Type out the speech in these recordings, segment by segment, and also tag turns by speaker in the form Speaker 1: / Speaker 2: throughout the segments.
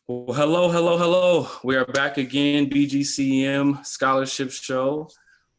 Speaker 1: Well, hello, hello, hello. We are back again, BGCM Scholarship Show.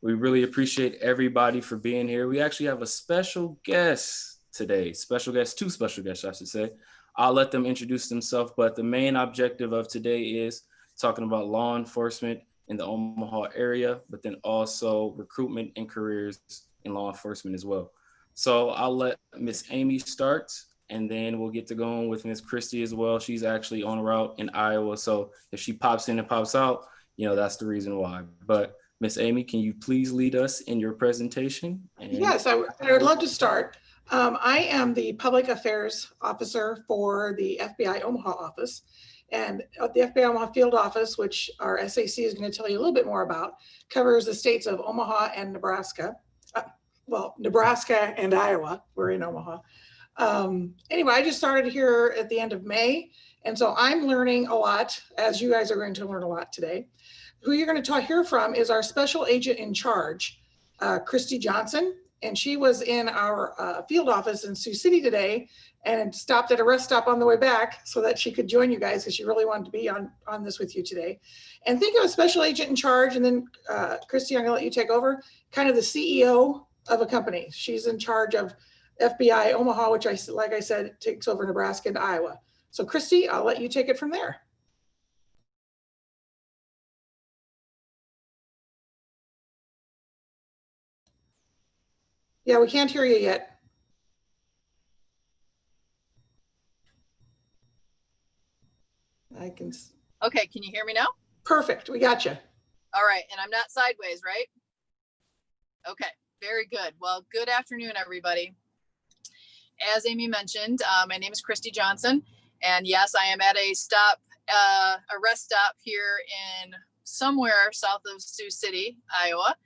Speaker 1: We really appreciate everybody for being here. We actually have a special guest today, two special guests, I should say. I'll let them introduce themselves, but the main objective of today is talking about law enforcement in the Omaha area, but then also recruitment and careers in law enforcement as well. So I'll let Miss Amy start, and then we'll get to going with Miss Christy as well. She's actually on route in Iowa, so if she pops in and pops out, that's the reason why. But Miss Amy, can you please lead us in your presentation?
Speaker 2: Yes, I would love to start. I am the Public Affairs Officer for the FBI Omaha office. And the FBI Omaha field office, which our SAC is going to tell you a little bit more about, covers the states of Omaha and Nebraska. Nebraska and Iowa. We're in Omaha. Anyway, I just started here at the end of May. And so I'm learning a lot, as you guys are going to learn a lot today. Who you're going to hear from is our special agent in charge, Christy Johnson. And she was in our field office in Sioux City today and stopped at a rest stop on the way back so that she could join you guys because she really wanted to be on this with you today. And think of a special agent in charge. And then Christy, I'm going to let you take over, kind of the CEO of a company. She's in charge of FBI Omaha, which like I said, takes over Nebraska and Iowa. So Christy, I'll let you take it from there. Yeah, we can't hear you yet.
Speaker 3: Okay, can you hear me now?
Speaker 2: Perfect, we got you.
Speaker 3: All right, and I'm not sideways, right? Okay, very good. Well, good afternoon, everybody. As Amy mentioned, my name is Christy Johnson, and yes, I am at a rest stop here in somewhere south of Sioux City, Iowa.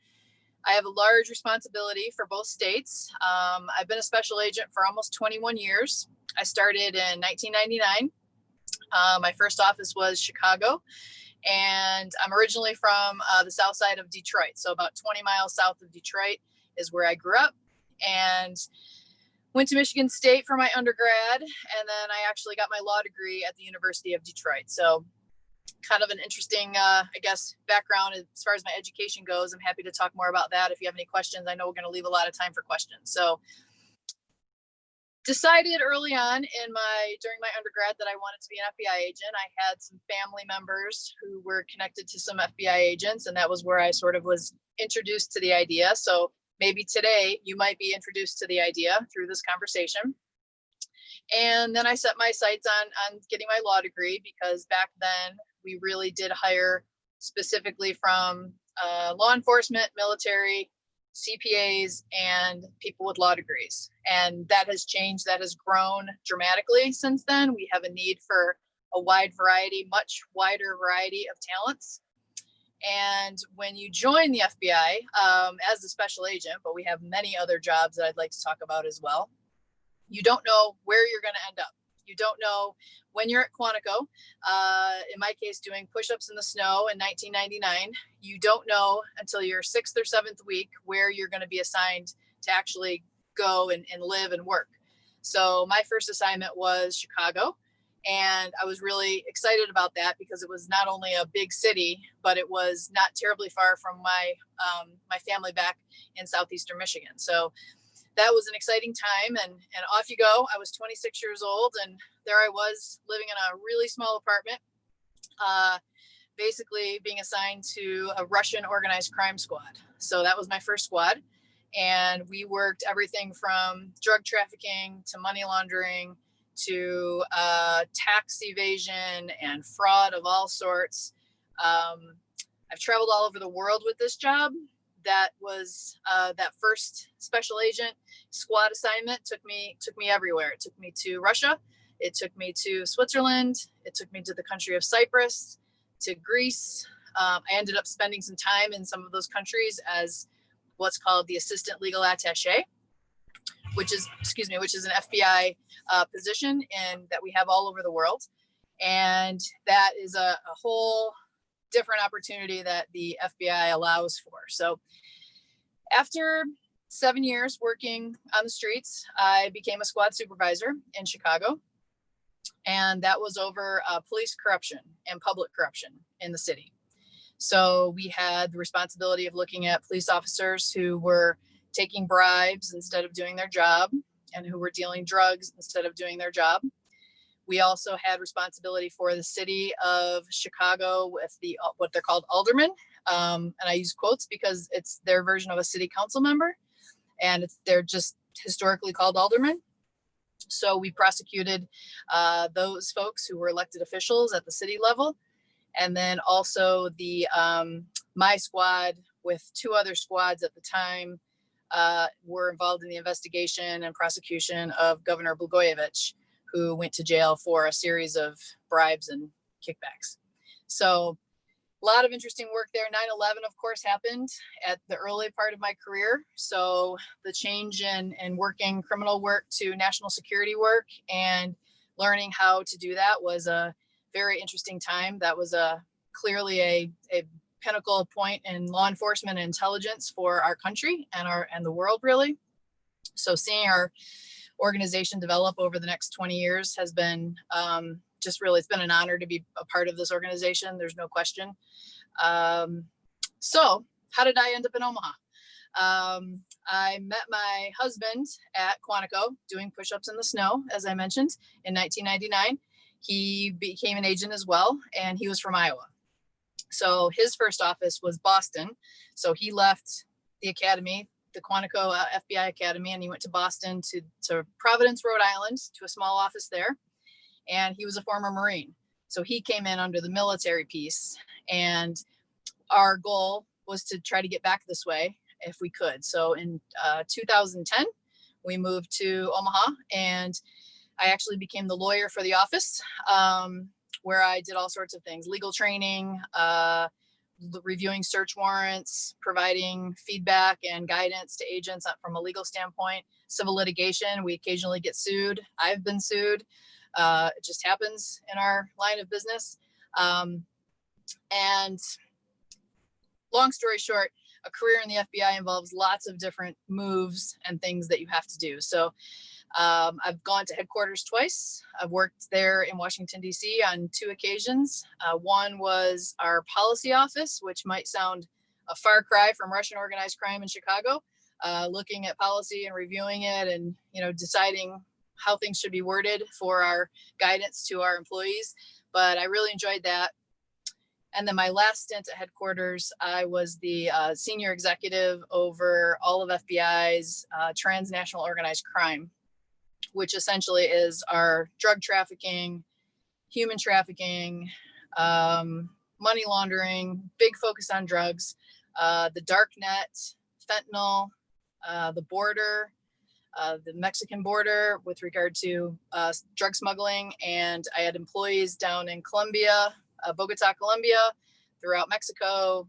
Speaker 3: I have a large responsibility for both states. I've been a special agent for almost 21 years. I started in 1999. My first office was Chicago, and I'm originally from the south side of Detroit. So about 20 miles south of Detroit is where I grew up, and went to Michigan State for my undergrad. And then I actually got my law degree at the University of Detroit. So kind of an interesting, background as far as my education goes. I'm happy to talk more about that if you have any questions. I know we're going to leave a lot of time for questions. So decided early on during my undergrad that I wanted to be an FBI agent. I had some family members who were connected to some FBI agents, and that was where I sort of was introduced to the idea. So maybe today you might be introduced to the idea through this conversation. And then I set my sights on getting my law degree, because back then we really did hire specifically from law enforcement, military, CPAs, and people with law degrees. And that has changed. That has grown dramatically since then. We have a need for a much wider variety of talents. And when you join the FBI as a special agent, but we have many other jobs that I'd like to talk about as well, you don't know where you're going to end up. You don't know when you're at Quantico, in my case, doing push-ups in the snow in 1999, you don't know until your 6th or 7th week where you're going to be assigned to actually go and live and work. So my first assignment was Chicago, and I was really excited about that because it was not only a big city, but it was not terribly far from my family back in southeastern Michigan. So that was an exciting time, and off you go. I was 26 years old, and there I was living in a really small apartment, basically being assigned to a Russian organized crime squad. So that was my first squad, and we worked everything from drug trafficking to money laundering to tax evasion and fraud of all sorts. I've traveled all over the world with this job. That was that first special agent squad assignment took me everywhere. It took me to Russia. It took me to Switzerland. It took me to the country of Cyprus, to Greece. I ended up spending some time in some of those countries as what's called the assistant legal attaché, which is an FBI position and that we have all over the world. And that is a whole different opportunity that the FBI allows for. So after 7 years working on the streets, I became a squad supervisor in Chicago. and that was over police corruption and public corruption in the city. So we had the responsibility of looking at police officers who were taking bribes instead of doing their job, and who were dealing drugs instead of doing their job. We also had responsibility for the city of Chicago with the what they're called aldermen. And I use quotes because it's their version of a city council member, and they're just historically called aldermen. So we prosecuted those folks who were elected officials at the city level. And then also the my squad with 2 other squads at the time were involved in the investigation and prosecution of Governor Blagojevich, who went to jail for a series of bribes and kickbacks. So a lot of interesting work there. 9/11, of course, happened at the early part of my career. So the change in working criminal work to national security work and learning how to do that was a very interesting time. That was clearly a pinnacle point in law enforcement and intelligence for our country and the world, really. So seeing our organization develop over the next 20 years has been just really, it's been an honor to be a part of this organization. There's no question. So how did I end up in Omaha? I met my husband at Quantico doing push-ups in the snow, as I mentioned, in 1999. He became an agent as well, and he was from Iowa. So his first office was Boston. So he left the academy, the Quantico FBI Academy, and he went to Boston to Providence, Rhode Island, to a small office there. And he was a former Marine. So he came in under the military piece, and our goal was to try to get back this way if we could. So in 2010, we moved to Omaha, and I actually became the lawyer for the office, where I did all sorts of things: legal training, reviewing search warrants, providing feedback and guidance to agents from a legal standpoint, civil litigation. We occasionally get sued. I've been sued. It just happens in our line of business. And long story short, a career in the FBI involves lots of different moves and things that you have to do. So I've gone to headquarters twice. I've worked there in Washington, D.C. on 2 occasions. One was our policy office, which might sound a far cry from Russian organized crime in Chicago, looking at policy and reviewing it and, deciding how things should be worded for our guidance to our employees. But I really enjoyed that. And then my last stint at headquarters, I was the senior executive over all of FBI's transnational organized crime, which essentially is our drug trafficking, human trafficking, money laundering, big focus on drugs, the dark net, fentanyl, the border, the Mexican border with regard to drug smuggling. And I had employees down in Colombia, Bogota, Colombia, throughout Mexico,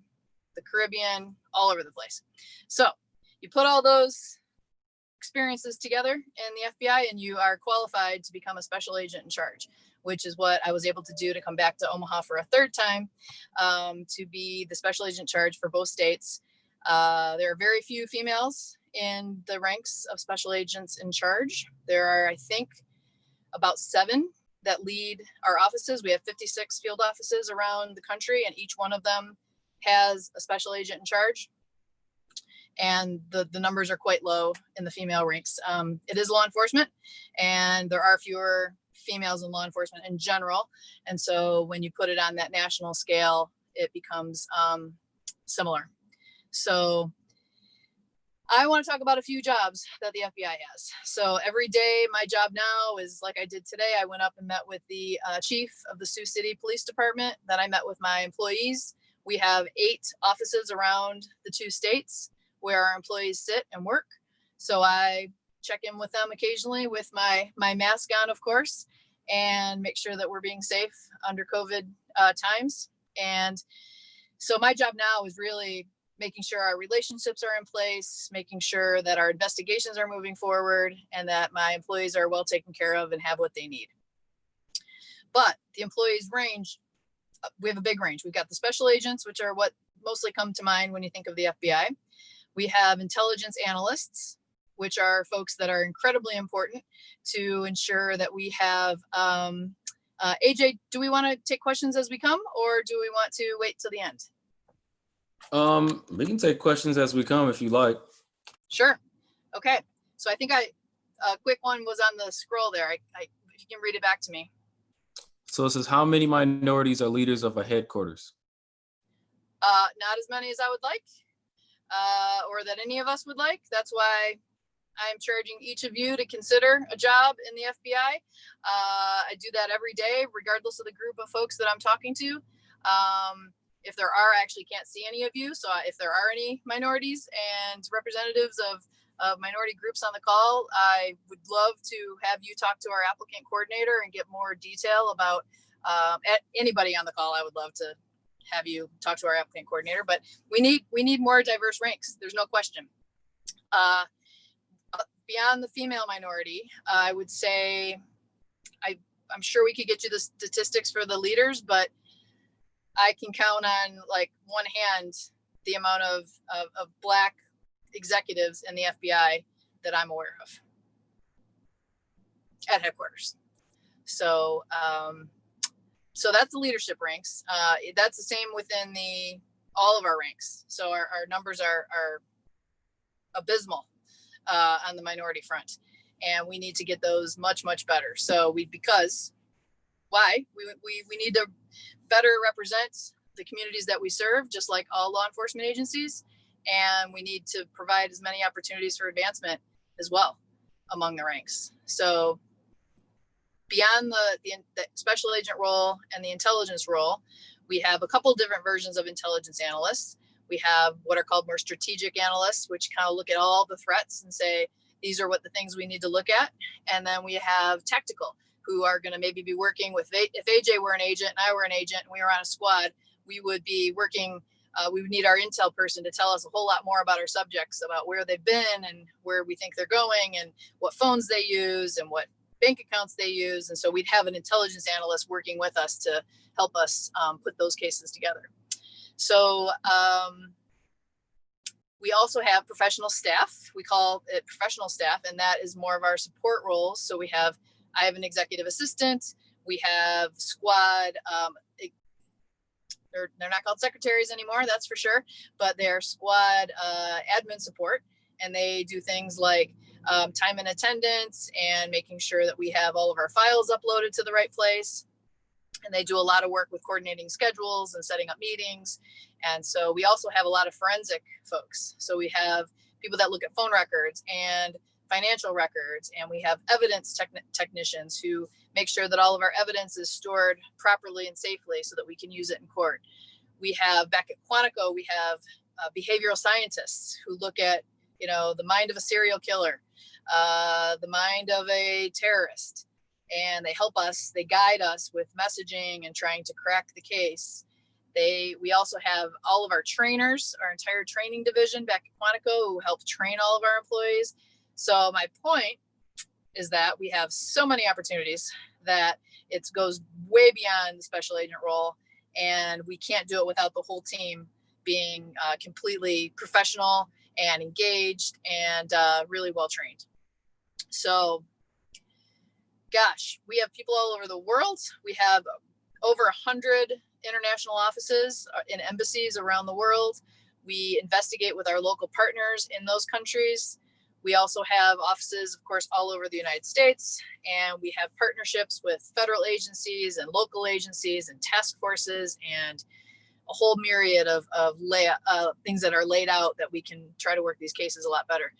Speaker 3: the Caribbean, all over the place. So you put all those experiences together in the FBI and you are qualified to become a special agent in charge, which is what I was able to do to come back to Omaha for a 3rd time, to be the special agent in charge for both states. There are very few females in the ranks of special agents in charge. There are, I think, about 7 that lead our offices. We have 56 field offices around the country, and each one of them has a special agent in charge. And the numbers are quite low in the female ranks. It is law enforcement, and there are fewer females in law enforcement in general. And so when you put it on that national scale, it becomes similar. So I want to talk about a few jobs that the FBI has. So every day, my job now is like I did today. I went up and met with the chief of the Sioux City Police Department. Then I met with my employees. We have 8 offices around the 2 states where our employees sit and work. So I check in with them occasionally with my mask on, of course, and make sure that we're being safe under COVID times. And so my job now is really making sure our relationships are in place, making sure that our investigations are moving forward, and that my employees are well taken care of and have what they need. But the employees range, we have a big range. We've got the special agents, which are what mostly come to mind when you think of the FBI. We have intelligence analysts, which are folks that are incredibly important to ensure that we have AJ, do we want to take questions as we come, or do we want to wait till the end?
Speaker 1: We can take questions as we come if you like.
Speaker 3: Sure. Okay. So I think a quick one was on the scroll there. If you can read it back to me.
Speaker 1: So it says, how many minorities are leaders of a headquarters?
Speaker 3: Not as many as I would like, or that any of us would like. That's why I'm charging each of you to consider a job in the FBI. I do that every day, regardless of the group of folks that I'm talking to. If there are, I actually can't see any of you. So if there are any minorities and representatives of minority groups on the call, I would love to have you talk to our applicant coordinator and get more detail about anybody on the call. I would love to have you talk to our applicant coordinator, but we need more diverse ranks. There's no question. Beyond the female minority, I would say, I'm sure we could get you the statistics for the leaders, but I can count on like one hand the amount of Black executives in the FBI that I'm aware of at headquarters. So, so that's the leadership ranks. That's the same within all of our ranks. So our numbers are abysmal on the minority front, and we need to get those much better. So because why we need to better represent the communities that we serve, just like all law enforcement agencies, and we need to provide as many opportunities for advancement as well among the ranks. So beyond the special agent role and the intelligence role, we have a couple different versions of intelligence analysts. We have what are called more strategic analysts, which kind of look at all the threats and say, these are what the things we need to look at. And then we have tactical, who are going to maybe be working with, if AJ were an agent and I were an agent and we were on a squad, we would be working, we would need our intel person to tell us a whole lot more about our subjects, about where they've been and where we think they're going and what phones they use and what bank accounts they use. And so we'd have an intelligence analyst working with us to help us put those cases together. So we also have professional staff. We call it professional staff, and that is more of our support roles. So I have an executive assistant. We have squad. They're not called secretaries anymore, that's for sure, but they're squad admin support, and they do things like time and attendance and making sure that we have all of our files uploaded to the right place. And they do a lot of work with coordinating schedules and setting up meetings. And so we also have a lot of forensic folks. So we have people that look at phone records and financial records, and we have evidence technicians who make sure that all of our evidence is stored properly and safely so that we can use it in court. We have, back at Quantico, we have behavioral scientists who look at, the mind of a serial killer, the mind of a terrorist, and they help us, they guide us with messaging and trying to crack the case. We also have all of our trainers, our entire training division back at Quantico, who help train all of our employees. So my point is that we have so many opportunities that it goes way beyond the special agent role, and we can't do it without the whole team being completely professional and engaged and really well trained. So, gosh, we have people all over the world. We have over 100 international offices in embassies around the world. We investigate with our local partners in those countries. We also have offices, of course, all over the United States, and we have partnerships with federal agencies and local agencies and task forces and a whole myriad of things that are laid out that we can try to work these cases a lot better.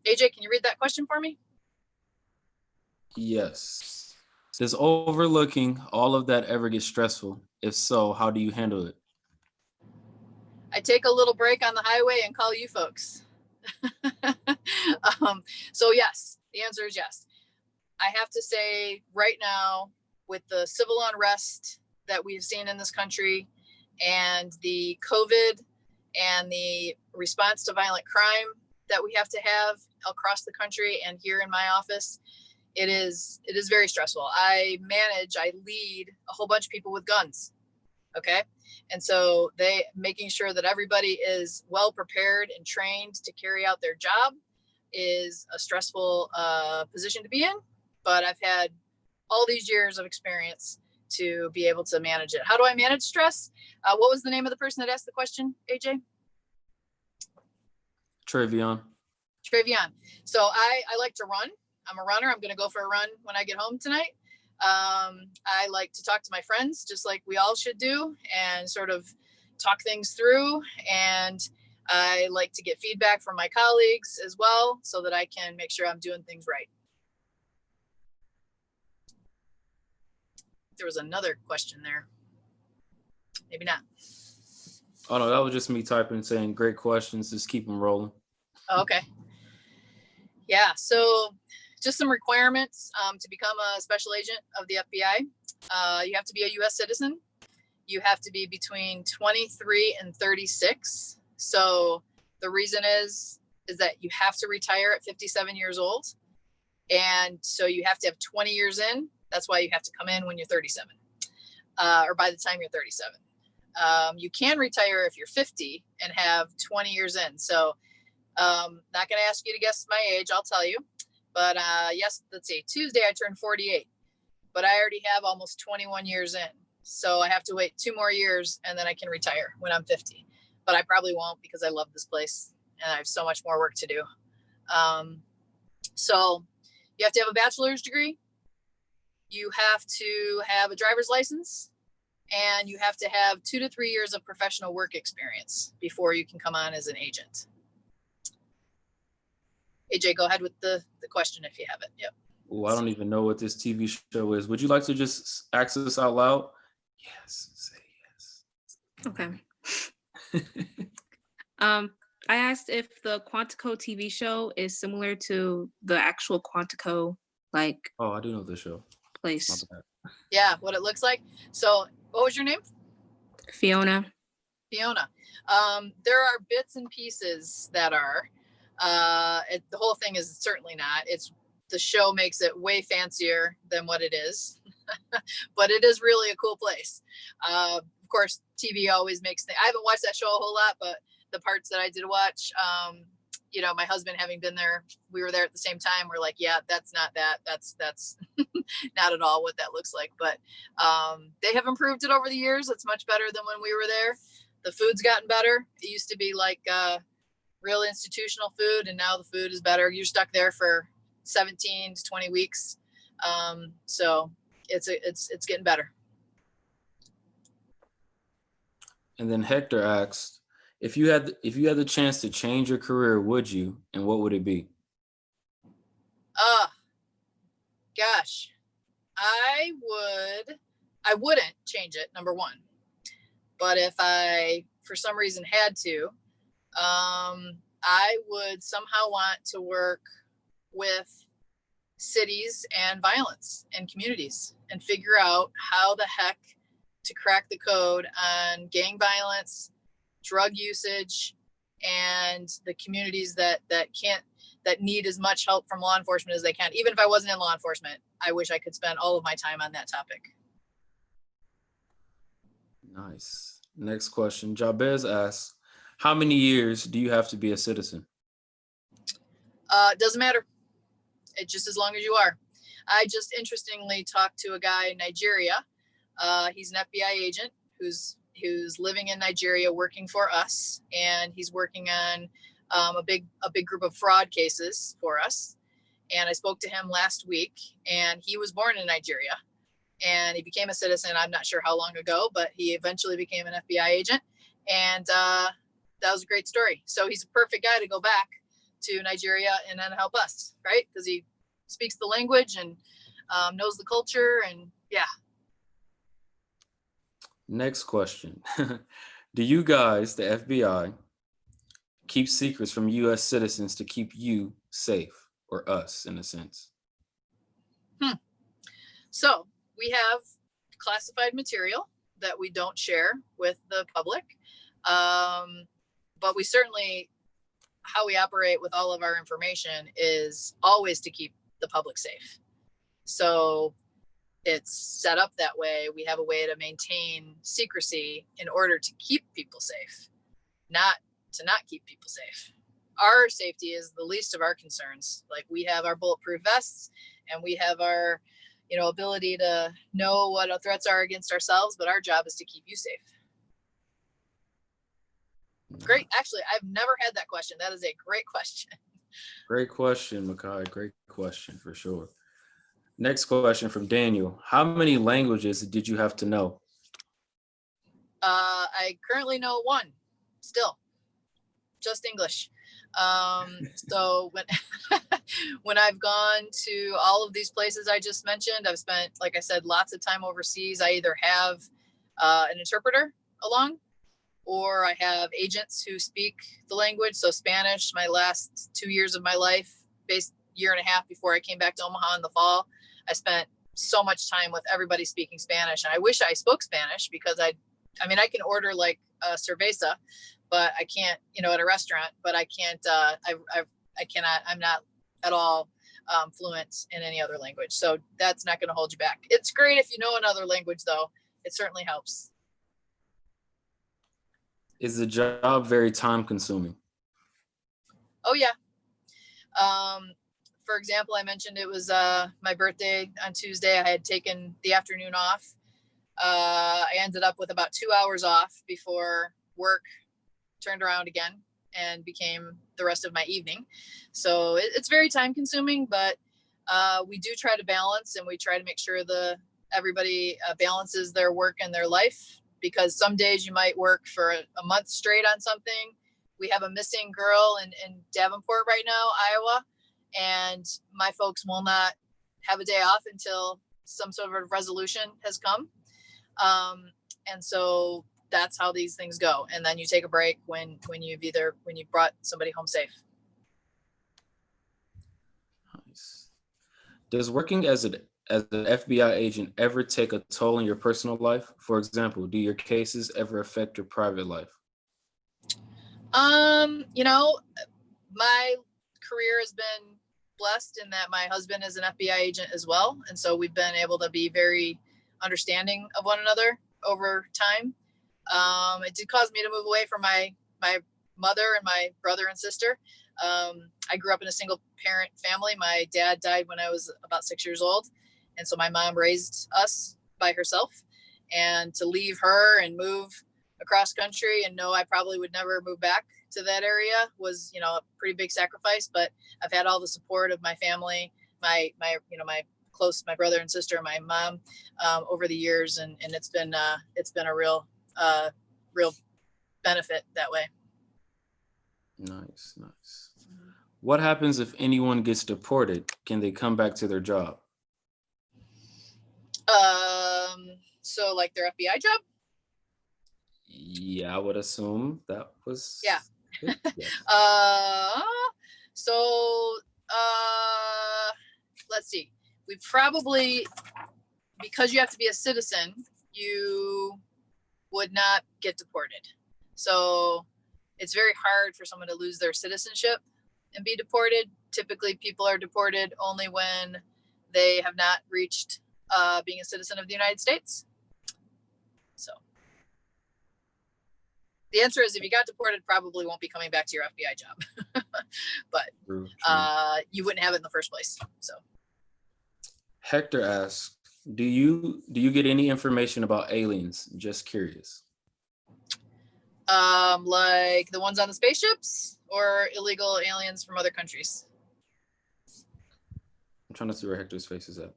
Speaker 3: AJ, can you read that question for me?
Speaker 1: Yes. Does overlooking all of that ever get stressful? If so, how do you handle it?
Speaker 3: I take a little break on the highway and call you folks. So yes, the answer is yes. I have to say right now, with the civil unrest that we've seen in this country and the COVID and the response to violent crime that we have to have across the country and here in my office, it is very stressful. I lead a whole bunch of people with guns. Okay. And so making sure that everybody is well prepared and trained to carry out their job is a stressful position to be in. But I've had all these years of experience to be able to manage it. How do I manage stress? What was the name of the person that asked the question, AJ?
Speaker 1: Travion.
Speaker 3: Travion. So I like to run. I'm a runner. I'm going to go for a run when I get home tonight. I like to talk to my friends, just like we all should do, and sort of talk things through. And I like to get feedback from my colleagues as well, so that I can make sure I'm doing things right. There was another question there. Maybe not.
Speaker 1: Oh no, that was just me typing saying great questions. Just keep them rolling.
Speaker 3: Okay. Yeah. So just some requirements to become a special agent of the FBI. You have to be a U.S. citizen. You have to be between 23 and 36. So the reason is that you have to retire at 57 years old. And so you have to have 20 years in. That's why you have to come in when you're 37, or by the time you're 37. You can retire if you're 50 and have 20 years in. So not going to ask you to guess my age, I'll tell you. But yes, let's see, Tuesday I turned 48, but I already have almost 21 years in. So I have to wait 2 more years and then I can retire when I'm 50. But I probably won't, because I love this place and I have so much more work to do. So you have to have a bachelor's degree. You have to have a driver's license, and you have to have 2 to 3 years of professional work experience before you can come on as an agent. AJ, go ahead with the question if you have it. Yep.
Speaker 1: Oh, I don't even know what this TV show is. Would you like to just ask us out loud? Yes, say
Speaker 4: Okay. I asked if the Quantico TV show is similar to the actual Quantico, like,
Speaker 1: Oh, I do know this show.
Speaker 4: place.
Speaker 3: Yeah, what it looks like. So what was your name?
Speaker 4: Fiona.
Speaker 3: Fiona. There are bits and pieces that are. The whole thing is certainly not. It's the show makes it way fancier than what it is, but it is really a cool place. Of course, TV always makes things. I haven't watched that show a whole lot, but the parts that I did watch, you know, my husband having been there, we were there at the same time. We're like, yeah, that's not that. That's not at all what that looks like. But they have improved it over the years. It's much better than when we were there. The food's gotten better. It used to be like real institutional food, and now the food is better. You're stuck there for 17 to 20 weeks. So it's getting better.
Speaker 1: And then Hector asked, if you had the chance to change your career, would you? And what would it be?
Speaker 3: Gosh, I wouldn't change it, number one. But if I, for some reason, had to, I would somehow want to work with cities and violence and communities and figure out how the heck to crack the code on gang violence, drug usage, and the communities that need as much help from law enforcement as they can. Even if I wasn't in law enforcement, I wish I could spend all of my time on that topic.
Speaker 1: Nice. Next question. Jabez asks, how many years do you have to be a citizen?
Speaker 3: It doesn't matter. It's just as long as you are. I just interestingly talked to a guy in Nigeria. He's an FBI agent who's living in Nigeria working for us, and he's working on a big group of fraud cases for us. And I spoke to him last week, and he was born in Nigeria, and he became a citizen. I'm not sure how long ago, but he eventually became an FBI agent, and that was a great story. So he's a perfect guy to go back to Nigeria and then help us, right? Because he speaks the language and knows the culture, and yeah.
Speaker 1: Next question. Do you guys, the FBI, keep secrets from U.S. citizens to keep you safe, or us in a sense?
Speaker 3: So we have classified material that we don't share with the public. But we certainly, how we operate with all of our information is always to keep the public safe. So it's set up that way. We have a way to maintain secrecy in order to keep people safe, not to not keep people safe. Our safety is the least of our concerns. Like, we have our bulletproof vests, and we have our, ability to know what threats are against ourselves, but our job is to keep you safe. Great. Actually, I've never had that question. That is a great question.
Speaker 1: Great question, Makai. Great question for sure. Next question from Daniel. How many languages did you have to know?
Speaker 3: I currently know one still, just English. So when I've gone to all of these places I just mentioned, I've spent, like I said, lots of time overseas. I either have an interpreter along, or I have agents who speak the language. So Spanish, my last 2 years of my life, year and a half before I came back to Omaha in the fall, I spent so much time with everybody speaking Spanish. And I wish I spoke Spanish, because I can order like a cerveza, but I can't, at a restaurant, but I can't, I cannot, I'm not at all fluent in any other language. So that's not going to hold you back. It's great if you know another language, though. It certainly helps.
Speaker 1: Is the job very time consuming?
Speaker 3: Oh, yeah. For example, I mentioned it was my birthday on Tuesday. I had taken the afternoon off. I ended up with about 2 hours off before work turned around again and became the rest of my evening. So it's very time consuming, but we do try to balance, and we try to make sure everybody balances their work and their life, because some days you might work for a month straight on something. We have a missing girl in Davenport right now, Iowa, and my folks will not have a day off until some sort of resolution has come. And so that's how these things go. And then you take a break when you've brought somebody home safe.
Speaker 1: Nice. Does working as an FBI agent ever take a toll on your personal life? For example, do your cases ever affect your private life?
Speaker 3: My career has been blessed in that my husband is an FBI agent as well. And so we've been able to be very understanding of one another over time. It did cause me to move away from my mother and my brother and sister. I grew up in a single parent family. My dad died when I was about 6 years old. And so my mom raised us by herself, and to leave her and move across country and know I probably would never move back to that area was, a pretty big sacrifice. But I've had all the support of my family, my brother and sister, my mom, over the years. And it's been a real benefit that way.
Speaker 1: Nice. What happens if anyone gets deported? Can they come back to their job?
Speaker 3: So like their FBI job?
Speaker 1: Yeah, I would assume that was.
Speaker 3: Yeah.
Speaker 1: Yes.
Speaker 3: Let's see. We probably, because you have to be a citizen, you would not get deported. So it's very hard for someone to lose their citizenship and be deported. Typically, people are deported only when they have not reached being a citizen of the United States. So the answer is, if you got deported, probably won't be coming back to your FBI job. But
Speaker 1: True.
Speaker 3: you wouldn't have it in the first place. So
Speaker 1: Hector asks, do you get any information about aliens? Just curious.
Speaker 3: Like the ones on the spaceships, or illegal aliens from other countries?
Speaker 1: I'm trying to see where Hector's face is at.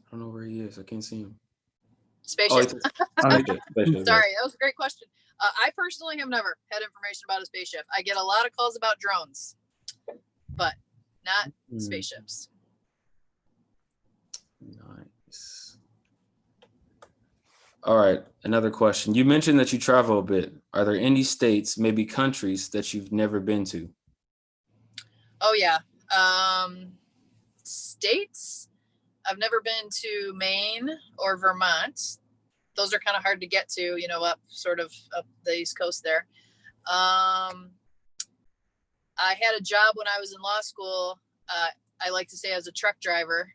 Speaker 1: I don't know where he is. I can't see him.
Speaker 3: Spaceship.
Speaker 1: Spaceship.
Speaker 3: Sorry, that was a great question. I personally have never had information about a spaceship. I get a lot of calls about drones, but not spaceships.
Speaker 1: Nice. All right, another question. You mentioned that you travel a bit. Are there any states, maybe countries, that you've never been to?
Speaker 3: Oh yeah. States, I've never been to Maine or Vermont. Those are kind of hard to get to, up the East Coast there. I had a job when I was in law school. I like to say as a truck driver.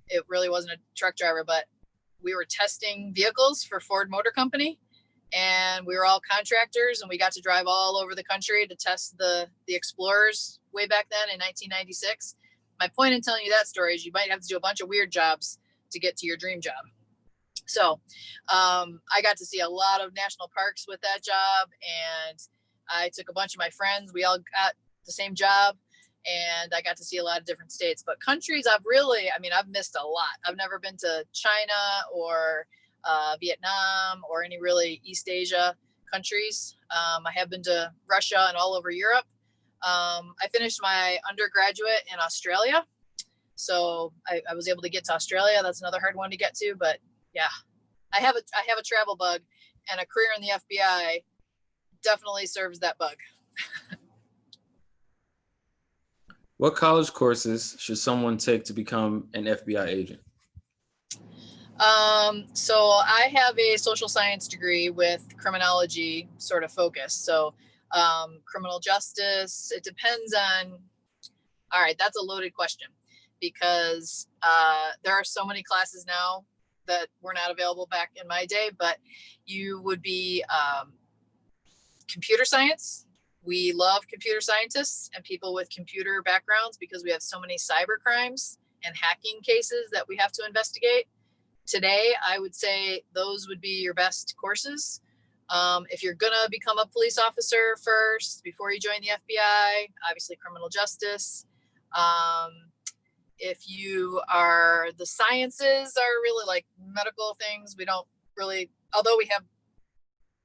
Speaker 3: It really wasn't a truck driver, but we were testing vehicles for Ford Motor Company, and we were all contractors, and we got to drive all over the country to test the Explorers way back then in 1996. My point in telling you that story is you might have to do a bunch of weird jobs to get to your dream job. So I got to see a lot of national parks with that job, and I took a bunch of my friends. We all got the same job, and I got to see a lot of different states. But countries, I've missed a lot. I've never been to China or Vietnam or any really East Asia countries. I have been to Russia and all over Europe. I finished my undergraduate in Australia. So I was able to get to Australia. That's another hard one to get to, but yeah, I have a travel bug, and a career in the FBI definitely serves that bug.
Speaker 1: What college courses should someone take to become an FBI agent?
Speaker 3: So I have a social science degree with criminology sort of focus. So criminal justice, it depends on, all right, that's a loaded question, because there are so many classes now that were not available back in my day, but you would be computer science. We love computer scientists and people with computer backgrounds because we have so many cyber crimes and hacking cases that we have to investigate. Today, I would say those would be your best courses. If you're gonna become a police officer first, before you join the FBI, obviously criminal justice. If you are, the sciences are really like medical things. We don't really, although we have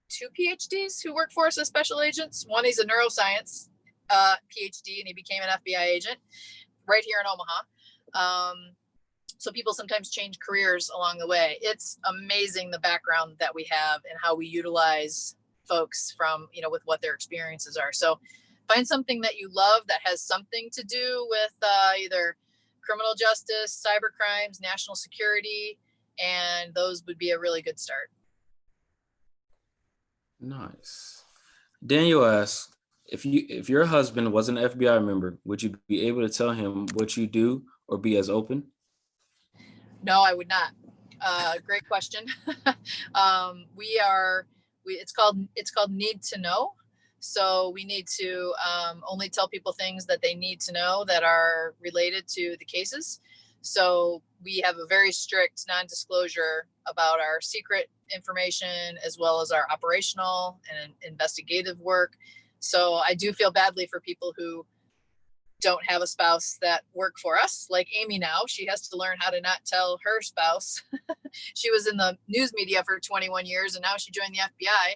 Speaker 3: 2 PhDs who work for us as special agents. One, he's a neuroscience PhD, and he became an FBI agent right here in Omaha. So people sometimes change careers along the way. It's amazing the background that we have and how we utilize folks from, with what their experiences are. So find something that you love that has something to do with either criminal justice, cyber crimes, national security, and those would be a really good start.
Speaker 1: Nice. Daniel asks, if your husband was an FBI member, would you be able to tell him what you do or be as open?
Speaker 3: No, I would not. Great question. It's called need to know. So we need to only tell people things that they need to know that are related to the cases. So we have a very strict non-disclosure about our secret information, as well as our operational and investigative work. So I do feel badly for people who don't have a spouse that work for us, like Amy now. She has to learn how to not tell her spouse. She was in the news media for 21 years, and now she joined the FBI.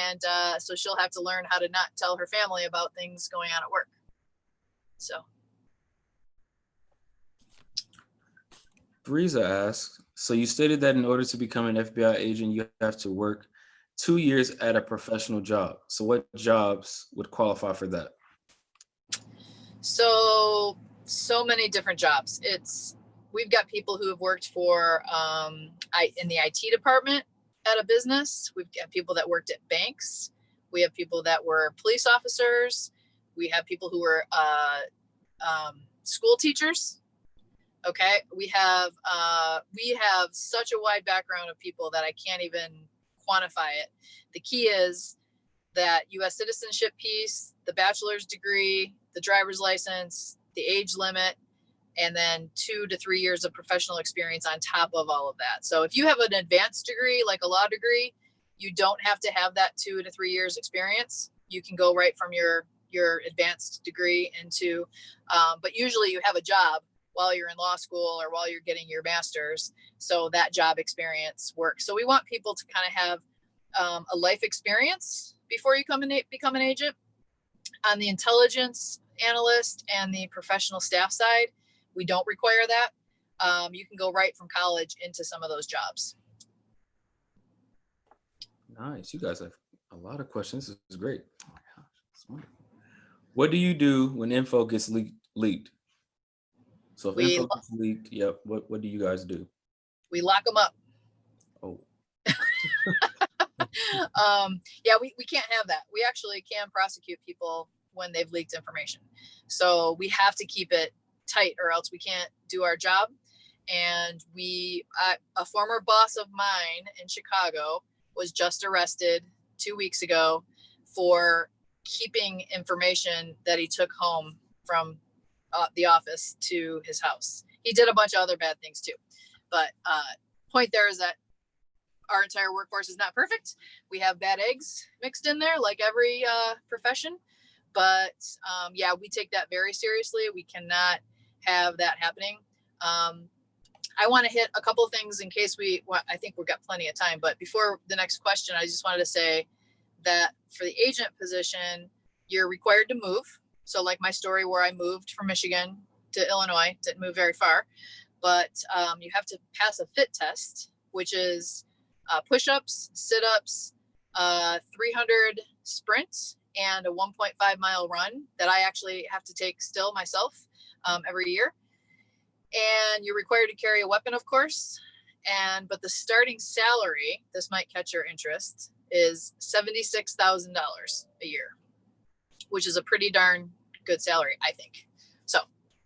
Speaker 3: And so she'll have to learn how to not tell her family about things going on at work. So.
Speaker 1: Teresa asks, so you stated that in order to become an FBI agent, you have to work 2 years at a professional job. So what jobs would qualify for that?
Speaker 3: So many different jobs. We've got people who have worked for in the IT department at a business. We've got people that worked at banks. We have people that were police officers. We have people who were school teachers. Okay, we have such a wide background of people that I can't even quantify it. The key is that U.S. citizenship piece, the bachelor's degree, the driver's license, the age limit, and then 2 to 3 years of professional experience on top of all of that. So if you have an advanced degree, like a law degree, you don't have to have that 2 to 3 years experience. You can go right from your advanced degree into, but usually you have a job while you're in law school or while you're getting your master's. So that job experience works. So we want people to kind of have a life experience before you become an agent. On the intelligence analyst and the professional staff side, we don't require that. You can go right from college into some of those jobs.
Speaker 1: Nice. You guys have a lot of questions. This is great. Oh my gosh, it's wonderful. What do you do when info gets leaked? So if info gets leaked, yep. What do you guys do?
Speaker 3: We lock them up.
Speaker 1: Oh.
Speaker 3: Yeah, we can't have that. We actually can prosecute people when they've leaked information. So we have to keep it tight or else we can't do our job. And a former boss of mine in Chicago was just arrested 2 weeks ago for keeping information that he took home from the office to his house. He did a bunch of other bad things too. But point there is that our entire workforce is not perfect. We have bad eggs mixed in there, like every profession. But yeah, we take that very seriously. We cannot have that happening. I want to hit a couple of things in case I think we've got plenty of time. But before the next question, I just wanted to say that for the agent position, you're required to move. So like my story where I moved from Michigan to Illinois, didn't move very far, but you have to pass a fit test, which is push-ups, sit-ups, 300 sprints, and a 1.5 mile run that I actually have to take still myself every year. And you're required to carry a weapon, of course. But the starting salary, this might catch your interest, is $76,000 a year, which is a pretty darn good salary, I think. So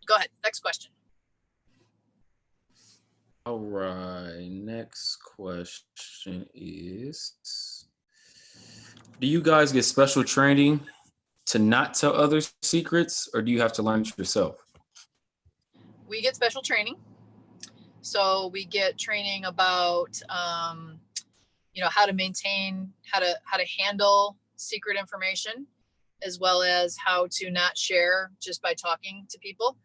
Speaker 3: go ahead. Next question.
Speaker 1: All right. Next question is, do you guys get special training to not tell others secrets, or do you have to learn it yourself?
Speaker 3: We get special training. So we get training about, how to maintain, how to handle secret information, as well as how to not share just by talking to people.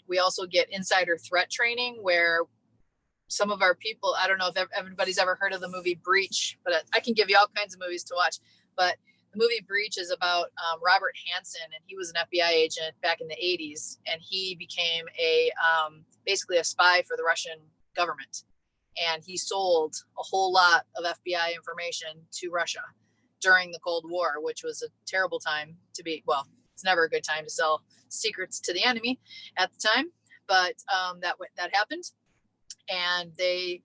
Speaker 3: We also get insider threat training where some of our people, I don't know if everybody's ever heard of the movie Breach, but I can give you all kinds of movies to watch. But the movie Breach is about Robert Hansen, and he was an FBI agent back in the 80s, and he became basically a spy for the Russian government. And he sold a whole lot of FBI information to Russia during the Cold War, which was a terrible time to be, well, it's never a good time to sell secrets to the enemy at the time, but that happened. And the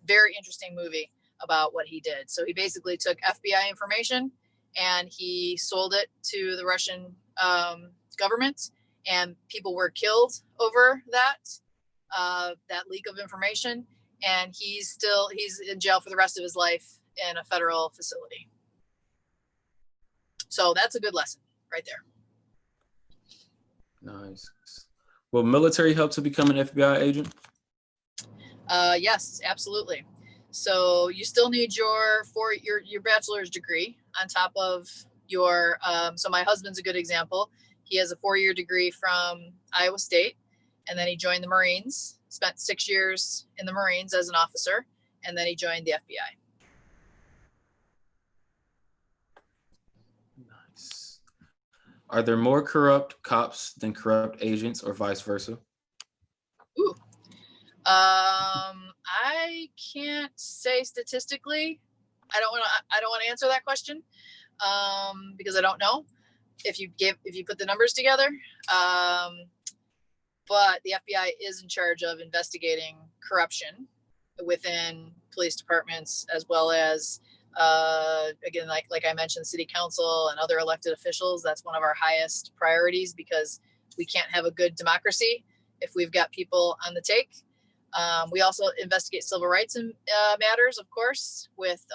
Speaker 3: very interesting movie about what he did. So he basically took FBI information and he sold it to the Russian government, and people were killed over that leak of information. And he's in jail for the rest of his life in a federal facility. So that's a good lesson right there.
Speaker 1: Nice. Will military help to become an FBI agent?
Speaker 3: Yes, absolutely. So you still need your bachelor's degree on top of your, so my husband's a good example. He has a 4-year degree from Iowa State, and then he joined the Marines, spent 6 years in the Marines as an officer, and then he joined the FBI.
Speaker 1: Nice. Are there more corrupt cops than corrupt agents, or vice versa?
Speaker 3: Ooh. I can't say statistically. I don't want to answer that question because I don't know if you put the numbers together. But the FBI is in charge of investigating corruption within police departments, as well as again, like I mentioned, city council and other elected officials. That's one of our highest priorities because we can't have a good democracy if we've got people on the take. We also investigate civil rights matters, of course, with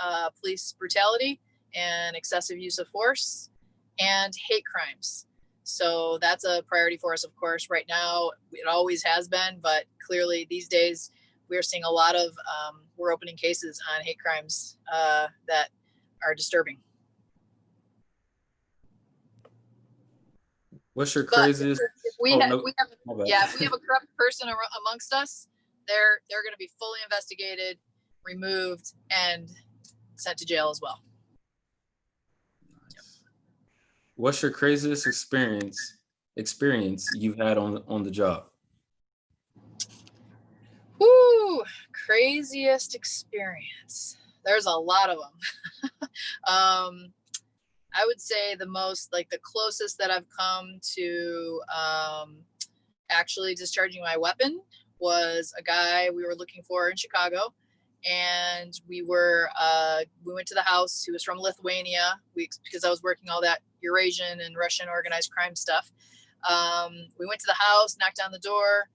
Speaker 3: police brutality and excessive use of force and hate crimes. So that's a priority for us, of course. Right now, it always has been, but clearly these days we're seeing a lot of, we're opening cases on hate crimes that are disturbing.
Speaker 1: What's your craziest?
Speaker 3: If we have a corrupt person amongst us, they're going to be fully investigated, removed, and sent to jail as well.
Speaker 1: Nice. What's your craziest experience you've had on the job?
Speaker 3: Woo, craziest experience. There's a lot of them. I would say the closest that I've come to actually discharging my weapon was a guy we were looking for in Chicago, and we went to the house. He was from Lithuania, because I was working all that Eurasian and Russian organized crime stuff. We went to the house, knocked on the door,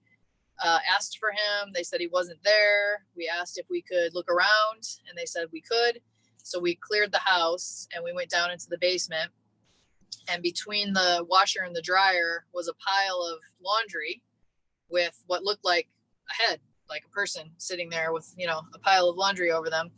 Speaker 3: asked for him. They said he wasn't there. We asked if we could look around, and they said we could. So we cleared the house and we went down into the basement, and between the washer and the dryer was a pile of laundry with what looked like, a head, like a person sitting there with, you know, a pile of laundry over them.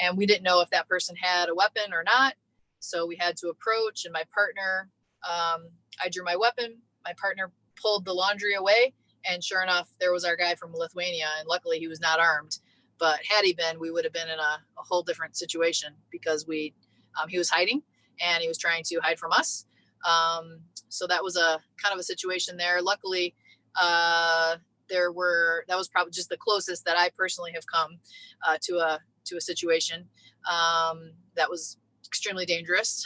Speaker 3: And we didn't know if that person had a weapon or not. So we had to approach, and my partner, I drew my weapon. My partner pulled the laundry away, and sure enough, there was our guy from Lithuania. And luckily he was not armed, but had he been, we would have been in a whole different situation, because he was hiding, and he was trying to hide from us. So that was a kind of a situation there. Luckily, that was probably just the closest that I personally have come to a situation that was extremely dangerous.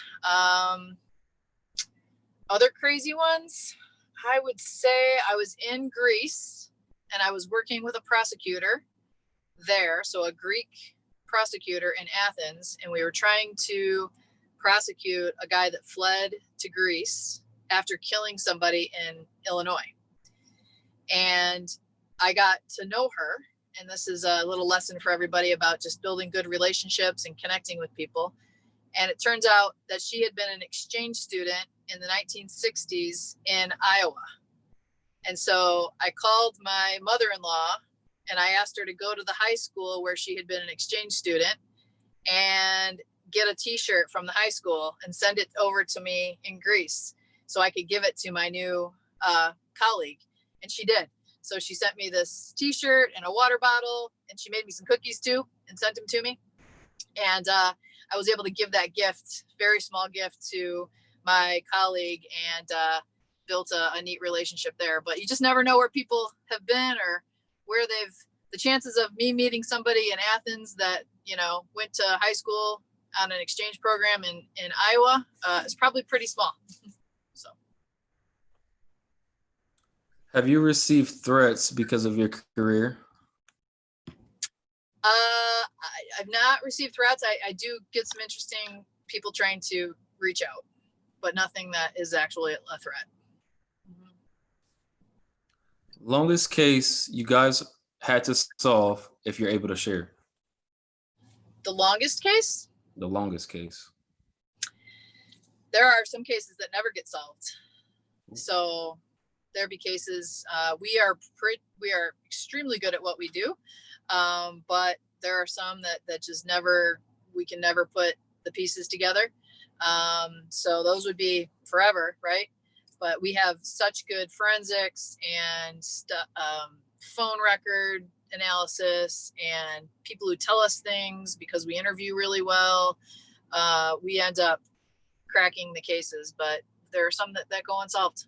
Speaker 3: Other crazy ones, I would say I was in Greece, and I was working with a prosecutor there. So a Greek prosecutor in Athens, and we were trying to prosecute a guy that fled to Greece after killing somebody in Illinois. And I got to know her. And this is a little lesson for everybody about just building good relationships and connecting with people. And it turns out that she had been an exchange student in the 1960s in Iowa. And so I called my mother-in-law, and I asked her to go to the high school where she had been an exchange student and get a t-shirt from the high school and send it over to me in Greece so I could give it to my new colleague. And she did. So she sent me this t-shirt and a water bottle, and she made me some cookies too and sent them to me. And I was able to give that gift, very small gift, to my colleague, and built a neat relationship there. But you just never know where people have been, or where the chances of me meeting somebody in Athens that, you know, went to high school on an exchange program in Iowa is probably pretty small. So.
Speaker 1: Have you received threats because of your career?
Speaker 3: I've not received threats. I do get some interesting people trying to reach out, but nothing that is actually a threat.
Speaker 1: Longest case you guys had to solve, if you're able to share.
Speaker 3: The longest case?
Speaker 1: The longest case.
Speaker 3: There are some cases that never get solved. So there be cases, we are extremely good at what we do. But there are some that just we can never put the pieces together. So those would be forever, right? But we have such good forensics and phone record analysis, and people who tell us things because we interview really well. We end up cracking the cases, but there are some that go unsolved.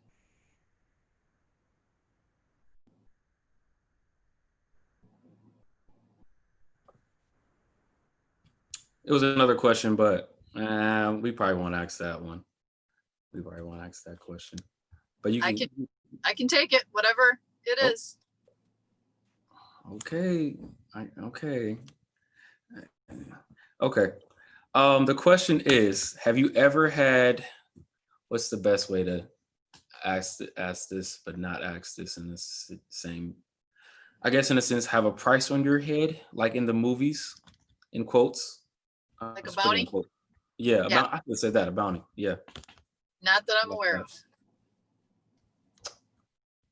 Speaker 1: It was another question, but we probably won't ask that one. We probably won't ask that question. But you can.
Speaker 3: I can take it, whatever it is.
Speaker 1: Okay. Okay. Okay. The question is, have you ever had, what's the best way to ask this, but not ask this in the same, I guess in a sense, have a price on your head, like in the movies, in quotes.
Speaker 3: Like a bounty?
Speaker 1: Yeah, yeah. I could say that, a bounty. Yeah.
Speaker 3: Not that I'm aware of.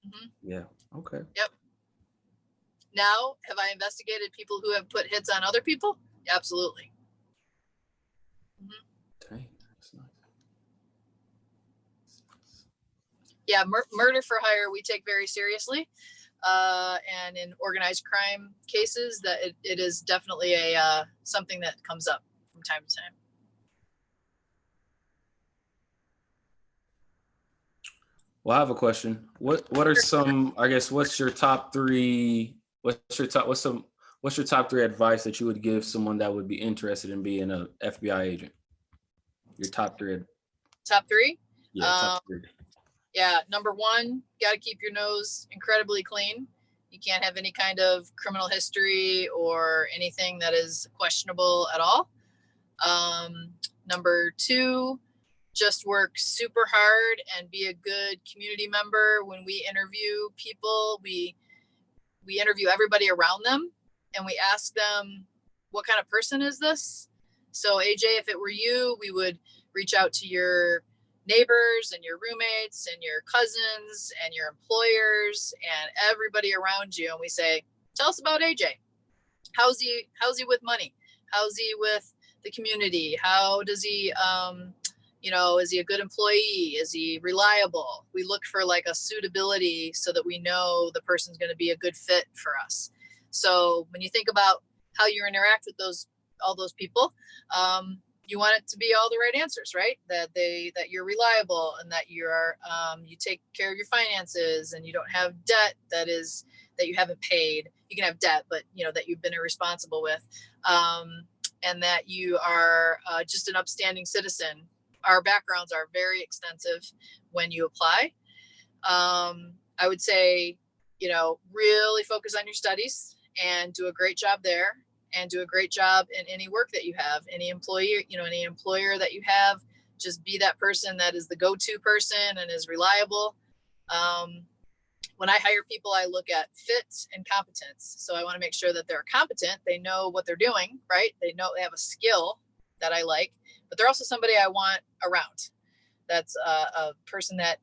Speaker 1: Mm-hmm. Yeah. Okay.
Speaker 3: Yep. Now, have I investigated people who have put hits on other people? Absolutely.
Speaker 1: Mm-hmm. Okay. That's nice.
Speaker 3: Yeah, murder for hire we take very seriously. And in organized crime cases, that it is definitely a something that comes up from time to time.
Speaker 1: Well, I have a question. What are some, I guess, what's your top three advice that you would give someone that would be interested in being an FBI agent? Your top three.
Speaker 3: Top three?
Speaker 1: Yeah, top three.
Speaker 3: Yeah, number one, got to keep your nose incredibly clean. You can't have any kind of criminal history or anything that is questionable at all. Number two, just work super hard and be a good community member. When we interview people, we interview everybody around them, and we ask them, what kind of person is this? So AJ, if it were you, we would reach out to your neighbors and your roommates and your cousins and your employers and everybody around you. And we say, tell us about AJ. How's he with money? How's he with the community? How does he, is he a good employee? Is he reliable? We look for like a suitability so that we know the person's going to be a good fit for us. So when you think about how you interact with all those people, you want it to be all the right answers, right? That you're reliable and that you take care of your finances and you don't have debt that you haven't paid. You can have debt, but that you've been irresponsible with, and that you are just an upstanding citizen. Our backgrounds are very extensive when you apply. I would say, really focus on your studies and do a great job there, and do a great job in any work that you have, any employer that you have. Just be that person that is the go-to person and is reliable. When I hire people, I look at fit and competence. So I want to make sure that they're competent. They know what they're doing, right? They know they have a skill that I like, but they're also somebody I want around. That's a person that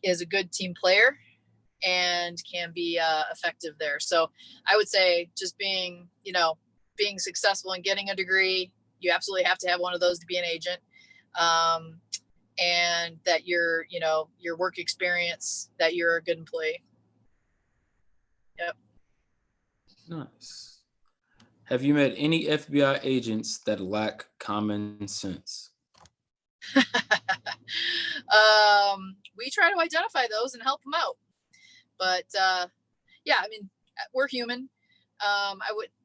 Speaker 3: is a good team player and can be effective there. So I would say just being successful and getting a degree, you absolutely have to have one of those to be an agent. And that your work experience, that you're a good employee. Yep.
Speaker 1: Nice. Have you met any FBI agents that lack common sense?
Speaker 3: We try to identify those and help them out. But yeah, I mean, we're human.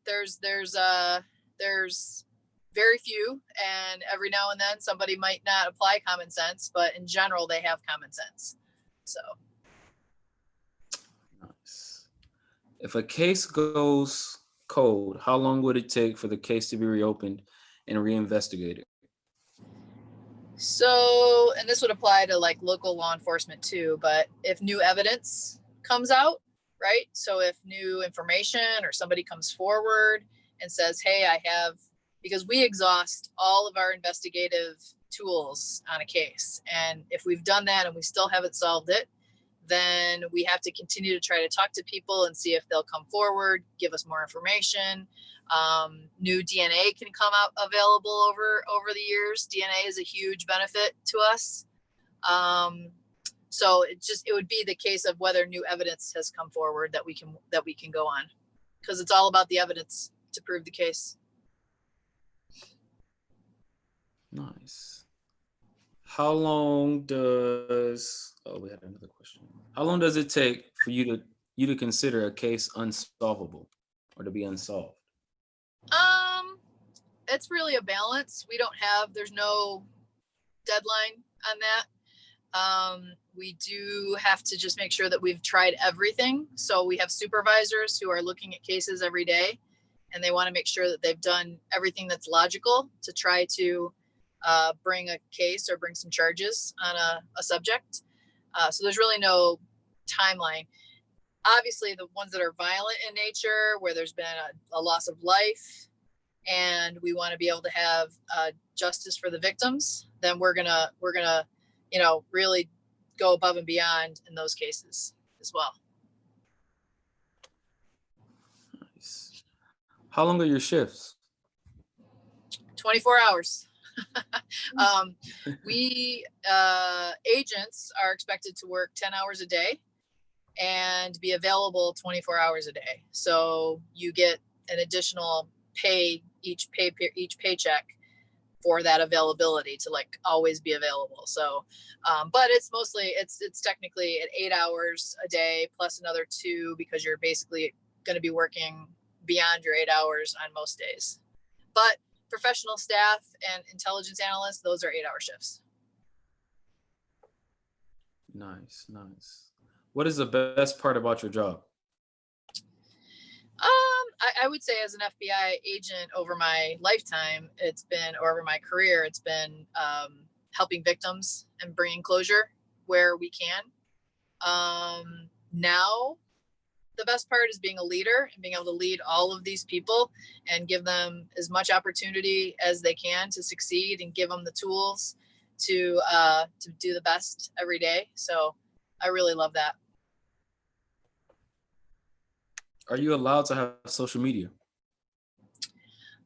Speaker 3: There's very few, and every now and then somebody might not apply common sense, but in general, they have common sense. So.
Speaker 1: Nice. If a case goes cold, how long would it take for the case to be reopened and reinvestigated?
Speaker 3: So, and this would apply to like local law enforcement too, but if new evidence comes out, right? So if new information or somebody comes forward and says, hey, because we exhaust all of our investigative tools on a case. And if we've done that and we still haven't solved it, then we have to continue to try to talk to people and see if they'll come forward, give us more information. New DNA can come out available over the years. DNA is a huge benefit to us. So it would be the case of whether new evidence has come forward that we can go on, because it's all about the evidence to prove the case.
Speaker 1: Nice. How long does we had another question. How long does it take for you to consider a case unsolvable or to be unsolved?
Speaker 3: It's really a balance. There's no deadline on that. We do have to just make sure that we've tried everything. So we have supervisors who are looking at cases every day, and they want to make sure that they've done everything that's logical to try to bring a case or bring some charges on a subject. So there's really no timeline. Obviously, the ones that are violent in nature, where there's been a loss of life, and we want to be able to have justice for the victims, then we're gonna really go above and beyond in those cases as well.
Speaker 1: Nice. How long are your shifts?
Speaker 3: 24 hours. We agents are expected to work 10 hours a day and be available 24 hours a day. So you get an additional pay each paycheck for that availability to like always be available. So, but it's technically at 8 hours a day plus another 2, because you're basically going to be working beyond your 8 hours on most days. But professional staff and intelligence analysts, those are 8-hour shifts.
Speaker 1: Nice. What is the best part about your job?
Speaker 3: I would say as an FBI agent over my lifetime, or over my career, it's been helping victims and bringing closure where we can. Now, the best part is being a leader and being able to lead all of these people and give them as much opportunity as they can to succeed, and give them the tools to do the best every day. So I really love that.
Speaker 1: Are you allowed to have social media?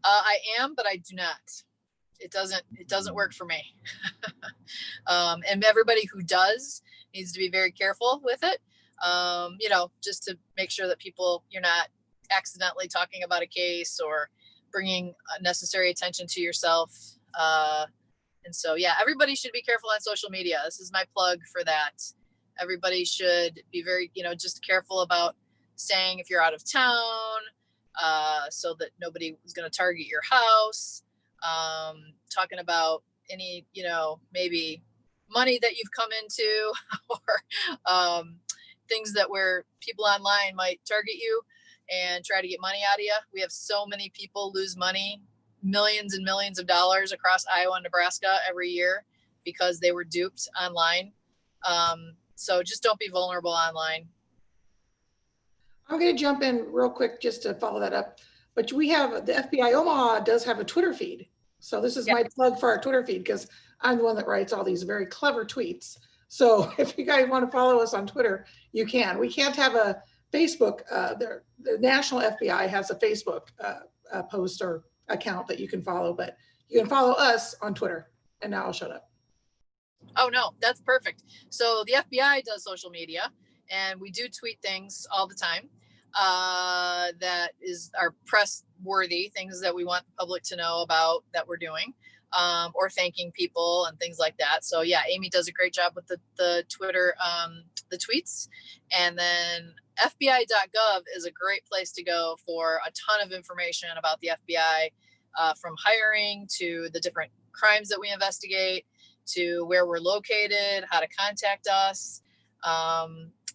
Speaker 3: I am, but I do not. It doesn't work for me. And everybody who does needs to be very careful with it. Just to make sure that you're not accidentally talking about a case or bringing unnecessary attention to yourself. And so, yeah, everybody should be careful on social media. This is my plug for that. Everybody should be very, just careful about saying if you're out of town, so that nobody is going to target your house. Talking about any, maybe money that you've come into or things that where people online might target you and try to get money out of you. We have so many people lose money, millions and millions of dollars across Iowa and Nebraska every year because they were duped online. So just don't be vulnerable online.
Speaker 2: I'm going to jump in real quick just to follow that up. But we have the FBI Omaha does have a Twitter feed. So this is my plug for our Twitter feed because I'm the one that writes all these very clever tweets. So if you guys want to follow us on Twitter, you can. We can't have a Facebook. The National FBI has a Facebook post or account that you can follow, but you can follow us on Twitter. And now I'll shut up.
Speaker 3: Oh, no, that's perfect. So the FBI does social media and we do tweet things all the time that are press worthy, things that we want the public to know about that we're doing, or thanking people and things like that. So yeah, Amy does a great job with the Twitter, the tweets. And then FBI.gov is a great place to go for a ton of information about the FBI, from hiring to the different crimes that we investigate, to where we're located, how to contact us.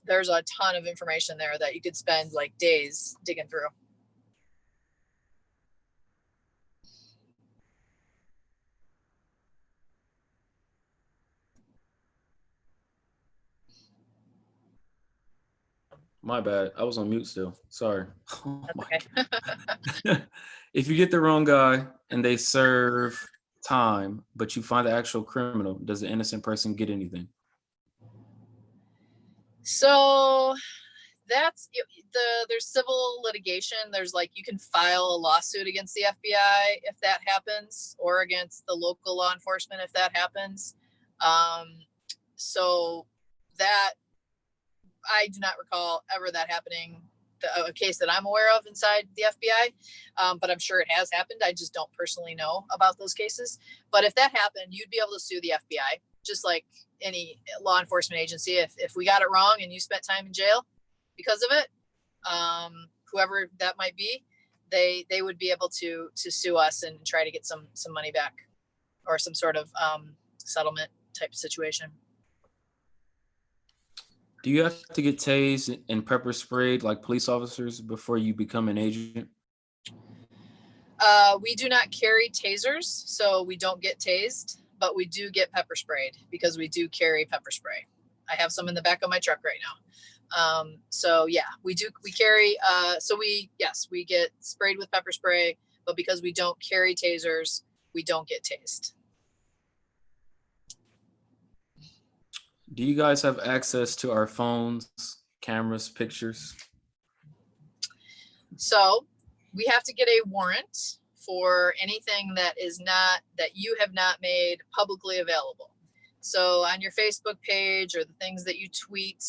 Speaker 3: There's a ton of information there that you could spend like days digging through.
Speaker 1: My bad. I was on mute still. Sorry. Oh
Speaker 3: That's
Speaker 1: my
Speaker 3: okay.
Speaker 1: If you get the wrong guy and they serve time, but you find the actual criminal, does the innocent person get anything?
Speaker 3: So that's there's civil litigation. There's you can file a lawsuit against the FBI if that happens, or against the local law enforcement if that happens. So that I do not recall ever that happening, a case that I'm aware of inside the FBI, but I'm sure it has happened. I just don't personally know about those cases. But if that happened, you'd be able to sue the FBI, just like any law enforcement agency. If we got it wrong and you spent time in jail because of it, whoever that might be, they would be able to sue us and try to get some money back, or some sort of settlement type situation.
Speaker 1: Do you have to get tased and pepper sprayed like police officers before you become an agent?
Speaker 3: We do not carry tasers, so we don't get tased, but we do get pepper sprayed because we do carry pepper spray. I have some in the back of my truck right now. So yeah, we carry, we get sprayed with pepper spray, but because we don't carry tasers, we don't get tased.
Speaker 1: Do you guys have access to our phones, cameras, pictures?
Speaker 3: So we have to get a warrant for anything that you have not made publicly available. So on your Facebook page, or the things that you tweet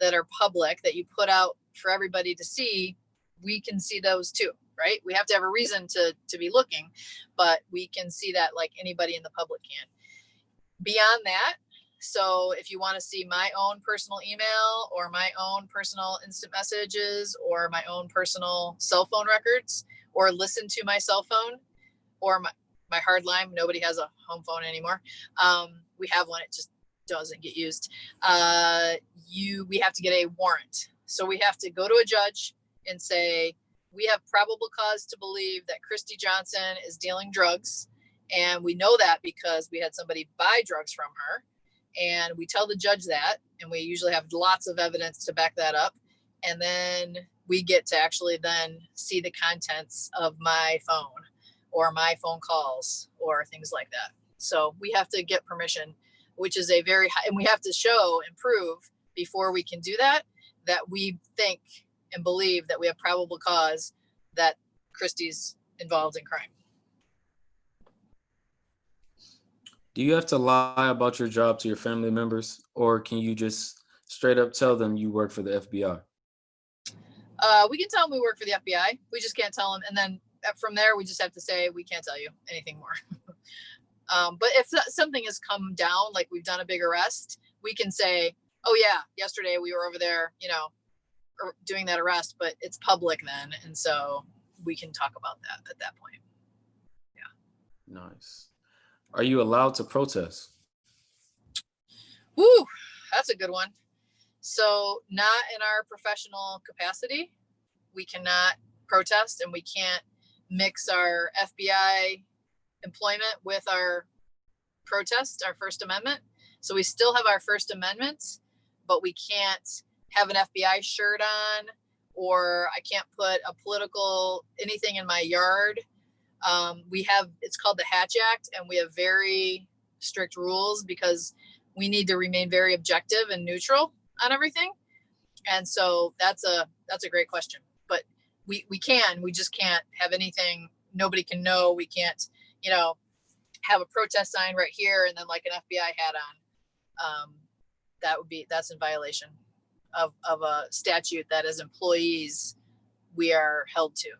Speaker 3: that are public, that you put out for everybody to see, we can see those too, right? We have to have a reason to be looking, but we can see that like anybody in the public can. Beyond that, so if you want to see my own personal email, or my own personal instant messages, or my own personal cell phone records, or listen to my cell phone, or my hard line, nobody has a home phone anymore. We have one, it just doesn't get used. We have to get a warrant. So we have to go to a judge and say, we have probable cause to believe that Christy Johnson is dealing drugs. And we know that because we had somebody buy drugs from her. And we tell the judge that, and we usually have lots of evidence to back that up. And then we get to actually then see the contents of my phone, or my phone calls, or things like that. So we have to get permission, which is a very high, and we have to show and prove before we can do that, that we think and believe that we have probable cause that Christy's involved in crime.
Speaker 1: Do you have to lie about your job to your family members, or can you just straight up tell them you work for the FBI?
Speaker 3: We can tell them we work for the FBI. We just can't tell them. And then from there, we just have to say, we can't tell you anything more. But if something has come down, like we've done a big arrest, we can say, oh yeah, yesterday we were over there, doing that arrest, but it's public then. And so we can talk about that at that point. Yeah.
Speaker 1: Nice. Are you allowed to protest?
Speaker 3: Woo, that's a good one. So not in our professional capacity. We cannot protest, and we can't mix our FBI employment with our protest, our First Amendment. So we still have our First Amendment, but we can't have an FBI shirt on, or I can't put a political anything in my yard. It's called the Hatch Act, and we have very strict rules because we need to remain very objective and neutral on everything. And so that's a great question, but we just can't have anything. Nobody can know. We can't, have a protest sign right here and then like an FBI hat on. That's in violation of a statute that as employees we are held to.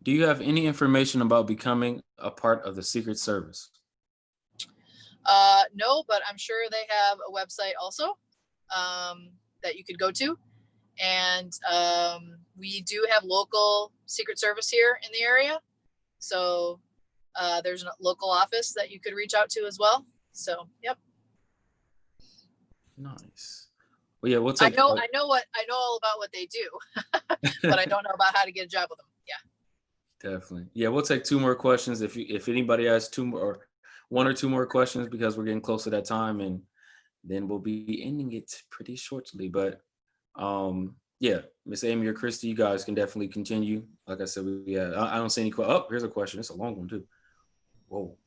Speaker 1: Do you have any information about becoming a part of the Secret Service?
Speaker 3: No, but I'm sure they have a website also that you could go to. And we do have local Secret Service here in the area. So there's a local office that you could reach out to as well. So, yep.
Speaker 1: Nice. Well, yeah,
Speaker 3: I know all about what they do, but I don't know about how to get a job with them. Yeah.
Speaker 1: Definitely. Yeah, we'll take two more questions. If anybody has two more, or one or two more questions, because we're getting close to that time, and then we'll be ending it pretty shortly. But yeah, Miss Amy or Christy, you guys can definitely continue. Like I said, I don't see any. Oh, here's a question. It's a long one too. Whoa.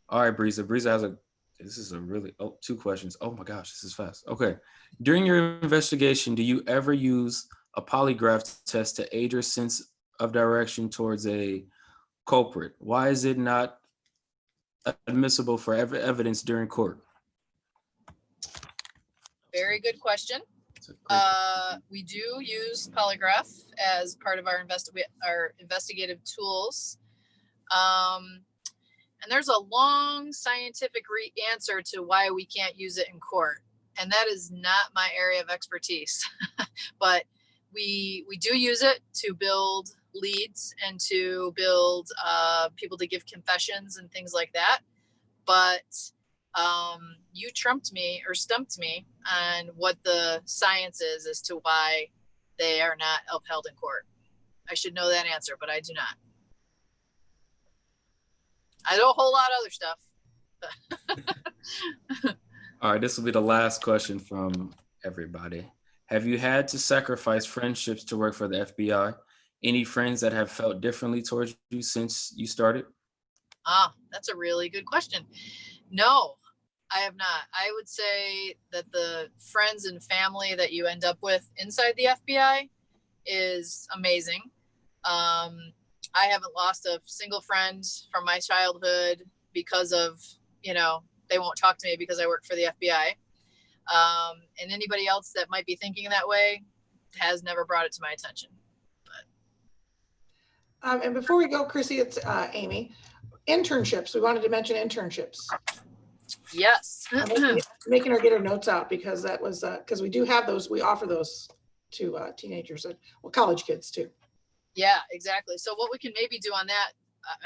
Speaker 1: All right, Breeza. This is a really, two questions. Oh my gosh, this is fast. Okay. During your investigation, do you ever use a polygraph test to aid your sense of direction towards a culprit? Why is it not admissible for evidence during court?
Speaker 3: Very good question. We do use polygraph as part of our investigative tools. And there's a long scientific answer to why we can't use it in court. And that is not my area of expertise, but we do use it to build leads and to build people to give confessions and things like that. But you stumped me on what the science is as to why they are not upheld in court. I should know that answer, but I do not. I know a whole lot of other stuff.
Speaker 1: All right, this will be the last question from everybody. Have you had to sacrifice friendships to work for the FBI? Any friends that have felt differently towards you since you started?
Speaker 3: That's a really good question. No, I have not. I would say that the friends and family that you end up with inside the FBI is amazing. I haven't lost a single friend from my childhood because of, they won't talk to me because I work for the FBI. And anybody else that might be thinking that way has never brought it to my attention.
Speaker 2: And before we go, Chrissy, it's Amy. Internships. We wanted to mention internships.
Speaker 3: Yes.
Speaker 2: Making her get her notes out because that was because we do have those. We offer those to teenagers and college kids too.
Speaker 3: Yeah, exactly. So what we can maybe do on that,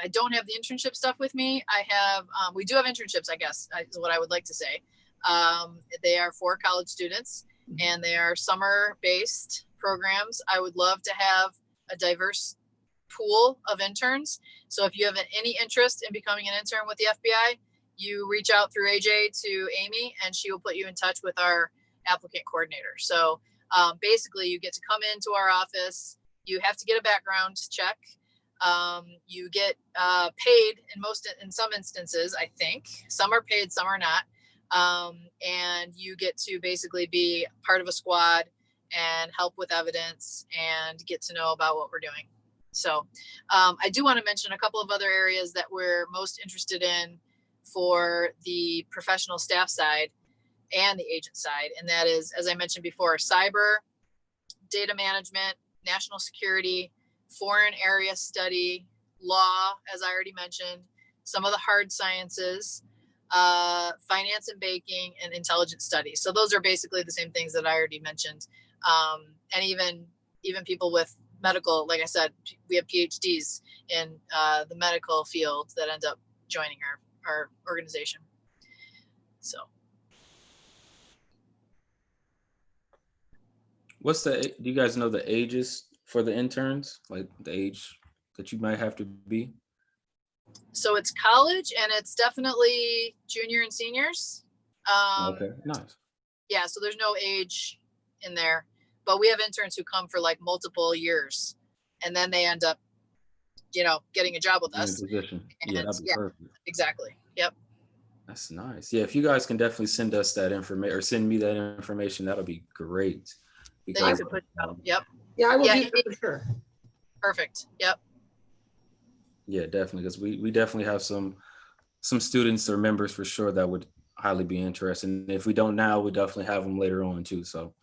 Speaker 3: I don't have the internship stuff with me. I have, we do have internships, I guess, is what I would like to say. They are for college students and they are summer-based programs. I would love to have a diverse pool of interns. So if you have any interest in becoming an intern with the FBI, you reach out through AJ to Amy and she will put you in touch with our applicant coordinator. So basically you get to come into our office. You have to get a background check. You get paid in some instances, I think. Some are paid, some are not. And you get to basically be part of a squad and help with evidence and get to know about what we're doing. So I do want to mention a couple of other areas that we're most interested in for the professional staff side and the agent side. And that is, as I mentioned before, cyber, data management, national security, foreign area study, law, as I already mentioned, some of the hard sciences, finance and banking, and intelligence studies. So those are basically the same things that I already mentioned. And even people with medical, like I said, we have PhDs in the medical field that end up joining our organization. So.
Speaker 1: Do you guys know the ages for the interns? Like the age that you might have to be?
Speaker 3: So it's college, and it's definitely junior and seniors.
Speaker 1: Okay, nice.
Speaker 3: Yeah, so there's no age in there, but we have interns who come for like multiple years, and then they end up, getting a job with us.
Speaker 1: Position.
Speaker 3: And
Speaker 1: Yeah, that'd be perfect.
Speaker 3: Exactly. Yep.
Speaker 1: That's nice. Yeah, if you guys can definitely send us that information or send me that information, that'll be great.
Speaker 3: That you could put out. Yep.
Speaker 2: Yeah, I will be there for sure.
Speaker 3: Perfect. Yep.
Speaker 1: Yeah, definitely, because we definitely have some students or members for sure that would highly be interested. And if we don't now, we definitely have them later on too. So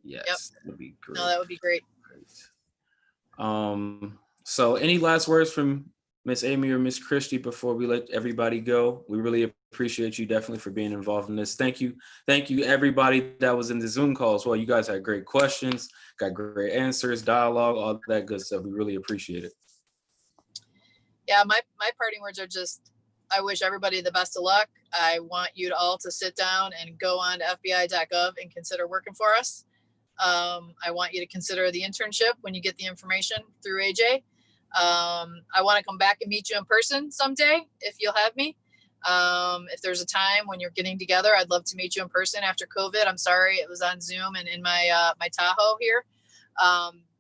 Speaker 1: yes,
Speaker 3: yep.
Speaker 1: That would be great.
Speaker 3: No, that would be great.
Speaker 1: So any last words from Miss Amy or Miss Christie before we let everybody go? We really appreciate you definitely for being involved in this. Thank you everybody that was in the Zoom call as well. You guys had great questions, got great answers, dialogue, all that good stuff. We really appreciate it.
Speaker 3: Yeah, my parting words are just, I wish everybody the best of luck. I want you all to sit down and go on to FBI.gov and consider working for us. I want you to consider the internship when you get the information through AJ. I want to come back and meet you in person someday if you'll have me. If there's a time when you're getting together, I'd love to meet you in person after COVID. I'm sorry it was on Zoom and in my my Tahoe here,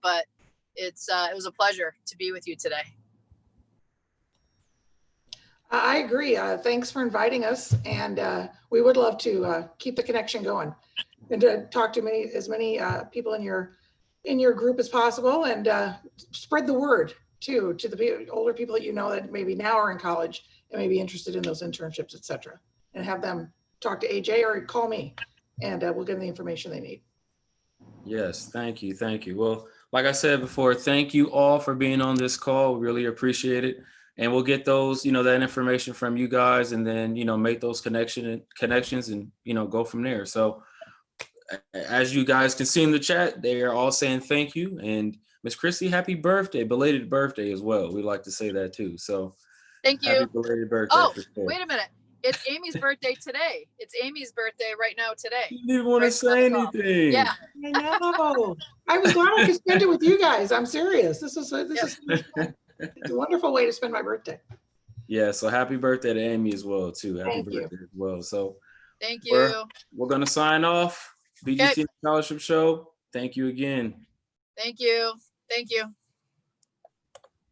Speaker 3: but it was a pleasure to be with you today.
Speaker 2: I agree. Thanks for inviting us, and we would love to keep the connection going and to talk to as many people in your group as possible, and spread the word too to the older people that maybe now are in college and may be interested in those internships, etc. And have them talk to AJ or call me, and we'll give them the information they need.
Speaker 1: Yes, thank you. Well, like I said before, thank you all for being on this call. We really appreciate it. And we'll get those, that information from you guys, and then, make those connections and, go from there. So as you guys can see in the chat, they are all saying thank you. And Miss Christie, happy birthday, belated birthday as well. We like to say that too. So
Speaker 3: thank you.
Speaker 1: Happy belated birthday.
Speaker 3: Oh,
Speaker 1: for sure.
Speaker 3: Wait a minute. It's Amy's birthday today. It's Amy's birthday right now today.
Speaker 1: You didn't want to say anything.
Speaker 3: Yeah.
Speaker 2: I know. I was glad I could spend it with you guys. I'm serious. This is it's a wonderful way to spend my birthday.
Speaker 1: Yeah, so happy birthday to Amy as well too. Happy
Speaker 2: Thank
Speaker 1: birthday as well. So
Speaker 3: thank you.
Speaker 1: We're gonna sign off. BGC Scholarship Show. Thank you again.
Speaker 3: Thank you. Thank you.